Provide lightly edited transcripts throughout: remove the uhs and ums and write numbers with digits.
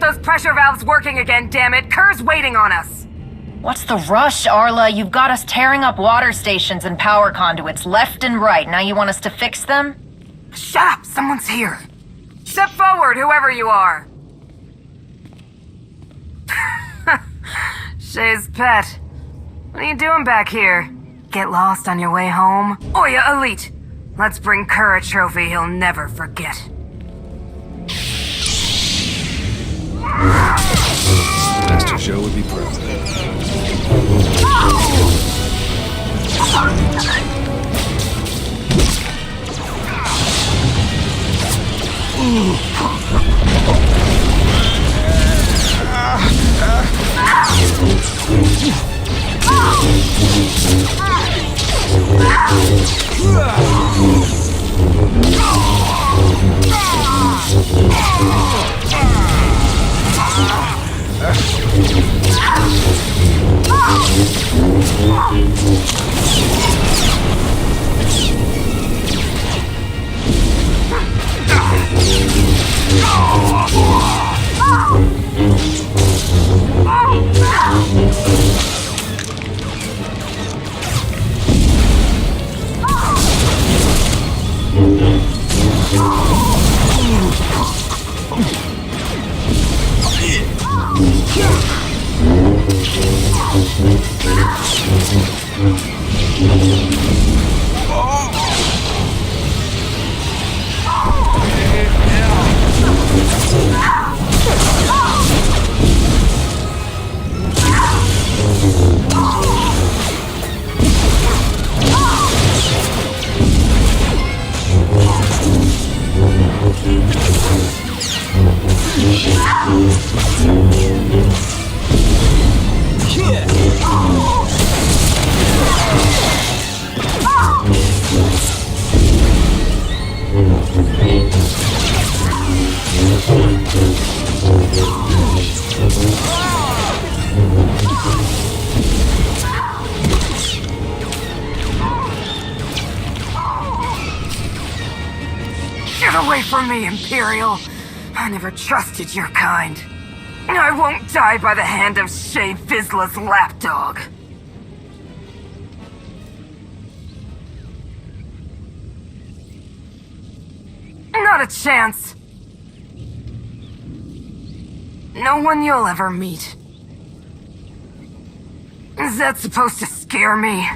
those pressure valves working again, damn it! Kerr's waiting on us! What's the rush, Arla? You've got us tearing up water stations and power conduits left and right. Now you want us to fix them? Shut up! Someone's here! Step forward, whoever you are! Shay's pet. What are you doing back here? Get lost on your way home? Oya Elite! Let's bring Kerr a trophy he'll never forget. Master Joe would be proud. Get away from me, Imperial! I never trusted your kind. I won't die by the hand of Shay Vizsla's lapdog. Not a chance. No one you'll ever meet. Is that supposed to scare me?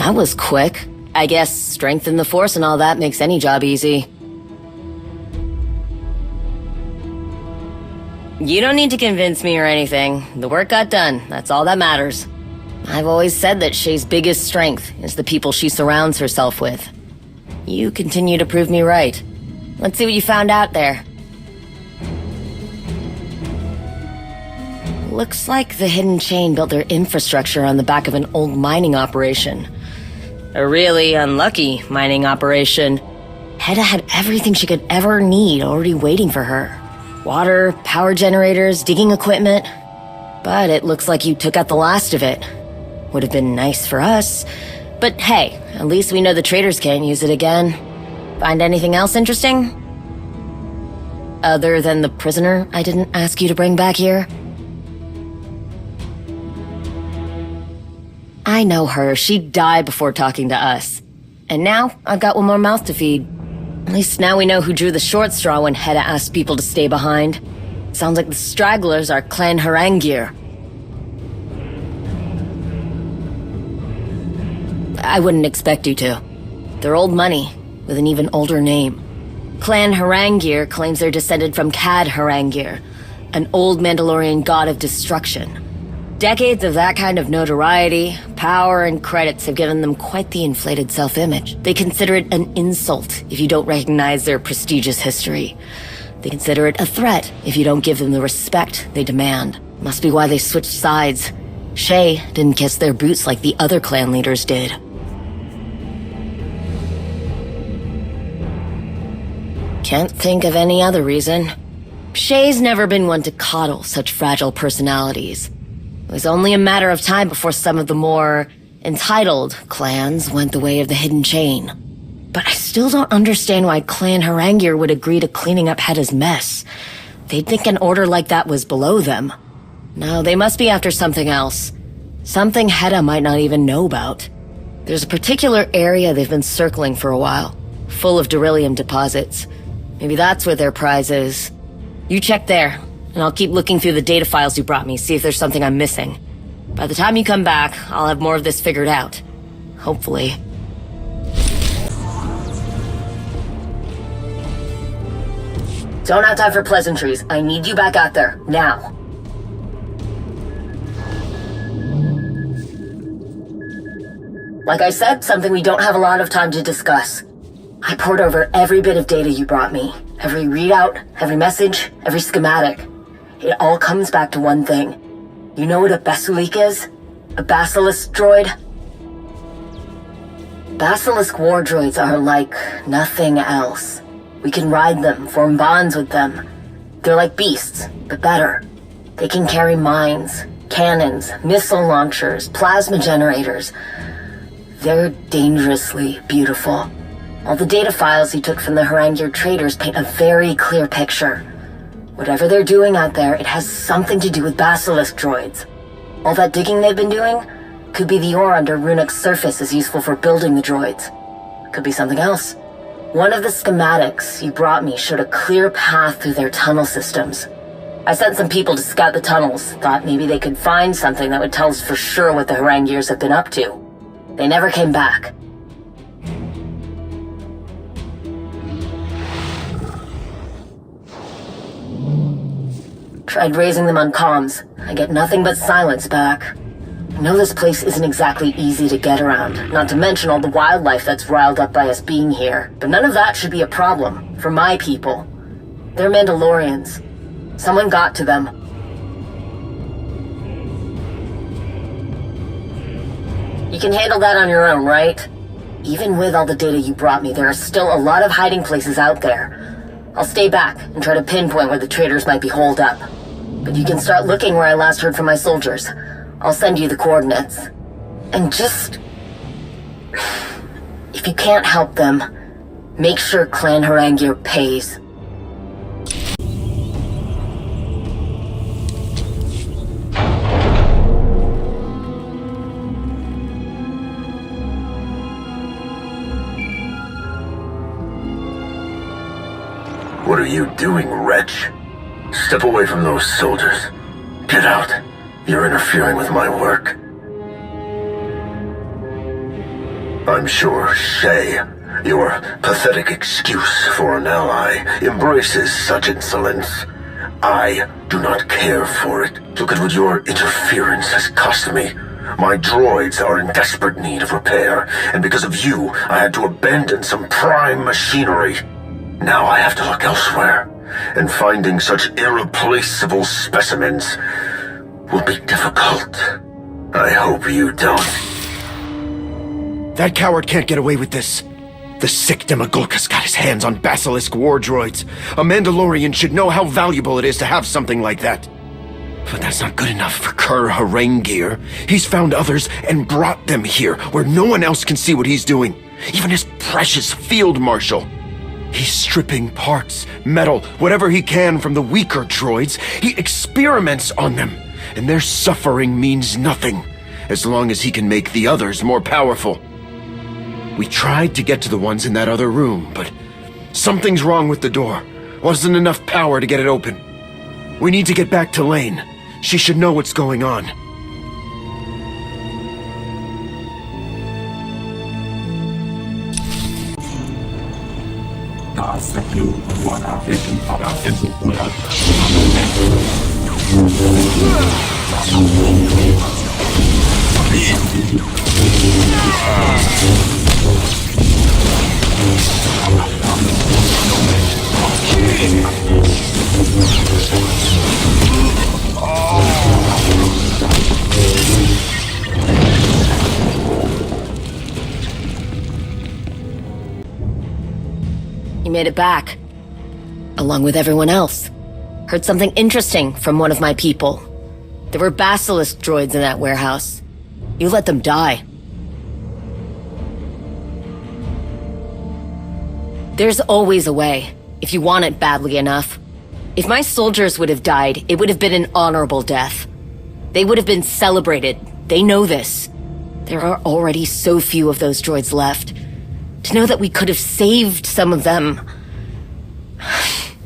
That was quick. I guess strength in the Force and all that makes any job easy. You don't need to convince me or anything. The work got done. That's all that matters. I've always said that Shay's biggest strength is the people she surrounds herself with. You continue to prove me right. Let's see what you found out there. Looks like the Hidden Chain built their infrastructure on the back of an old mining operation. A really unlucky mining operation. Hedda had everything she could ever need already waiting for her. Water, power generators, digging equipment. But it looks like you took out the last of it. Would have been nice for us. But hey, at least we know the traders can't use it again. Find anything else interesting? Other than the prisoner I didn't ask you to bring back here? I know her. She'd die before talking to us. And now, I've got one more mouth to feed. At least now we know who drew the short straw when Hedda asked people to stay behind. Sounds like the stragglers are Clan Harangir. I wouldn't expect you to. They're old money, with an even older name. Clan Harangir claims they're descended from Cad Harangir, an old Mandalorian god of destruction. Decades of that kind of notoriety, power, and credits have given them quite the inflated self-image. They consider it an insult if you don't recognize their prestigious history. They consider it a threat if you don't give them the respect they demand. Must be why they switched sides. Shay didn't kiss their boots like the other clan leaders did. Can't think of any other reason. Shay's never been one to coddle such fragile personalities. It was only a matter of time before some of the more entitled clans went the way of the Hidden Chain. But I still don't understand why Clan Harangir would agree to cleaning up Hedda's mess. They'd think an order like that was below them. No, they must be after something else. Something Hedda might not even know about. There's a particular area they've been circling for a while, full of beryllium deposits. Maybe that's where their prize is. You check there. And I'll keep looking through the data files you brought me, see if there's something I'm missing. By the time you come back, I'll have more of this figured out. Hopefully. Don't have time for pleasantries. I need you back out there, now. Like I said, something we don't have a lot of time to discuss. I pored over every bit of data you brought me. Every readout, every message, every schematic. It all comes back to one thing. You know what a Basulik is? A basilisk droid? Basilisk war droids are like nothing else. We can ride them, form bonds with them. They're like beasts, but better. They can carry mines, cannons, missile launchers, plasma generators. They're dangerously beautiful. All the data files you took from the Harangir traders paint a very clear picture. Whatever they're doing out there, it has something to do with basilisk droids. All that digging they've been doing could be the ore under Runak's surface is useful for building the droids. Could be something else. One of the schematics you brought me showed a clear path through their tunnel systems. I sent some people to scout the tunnels, thought maybe they could find something that would tell us for sure what the Harangirs have been up to. They never came back. Tried raising them on comms. I get nothing but silence back. I know this place isn't exactly easy to get around, not to mention all the wildlife that's riled up by us being here. But none of that should be a problem, for my people. They're Mandalorians. Someone got to them. You can handle that on your own, right? Even with all the data you brought me, there are still a lot of hiding places out there. I'll stay back and try to pinpoint where the traders might be holed up. But you can start looking where I last heard from my soldiers. I'll send you the coordinates. And just... if you can't help them, make sure Clan Harangir pays. What are you doing, wretch? Step away from those soldiers. Get out. You're interfering with my work. I'm sure Shay, your pathetic excuse for an ally, embraces such insolence. I do not care for it. Look at what your interference has cost me. My droids are in desperate need of repair, and because of you, I had to abandon some prime machinery. Now I have to look elsewhere, and finding such irreplaceable specimens will be difficult. I hope you don't. That coward can't get away with this. The sick Demogulcus got his hands on Basilisk war droids. A Mandalorian should know how valuable it is to have something like that. But that's not good enough for Kur Harengir. He's found others and brought them here, where no one else can see what he's doing. Even his precious field marshal. He's stripping parts, metal, whatever he can from the weaker droids. He experiments on them, and their suffering means nothing, as long as he can make the others more powerful. We tried to get to the ones in that other room, but something's wrong with the door. Wasn't enough power to get it open. We need to get back to Lane. She should know what's going on. You made it back. Along with everyone else. Heard something interesting from one of my people. There were Basilisk droids in that warehouse. You let them die. There's always a way, if you want it badly enough. If my soldiers would have died, it would have been an honorable death. They would have been celebrated. They know this. There are already so few of those droids left. To know that we could have saved some of them...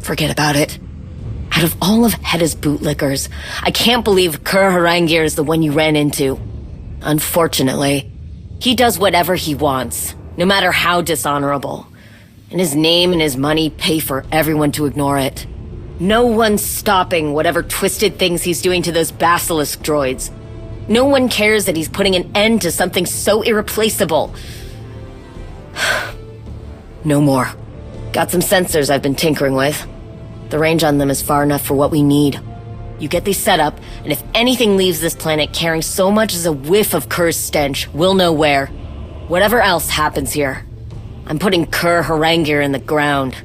Forget about it. Out of all of Hedda's bootlickers, I can't believe Kur Harengir is the one you ran into. Unfortunately, he does whatever he wants, no matter how dishonorable. And his name and his money pay for everyone to ignore it. No one's stopping whatever twisted things he's doing to those Basilisk droids. No one cares that he's putting an end to something so irreplaceable. No more. Got some sensors I've been tinkering with. The range on them is far enough for what we need. You get these set up, and if anything leaves this planet carrying so much as a whiff of Kur's stench, we'll know where. Whatever else happens here, I'm putting Kur Harengir in the ground.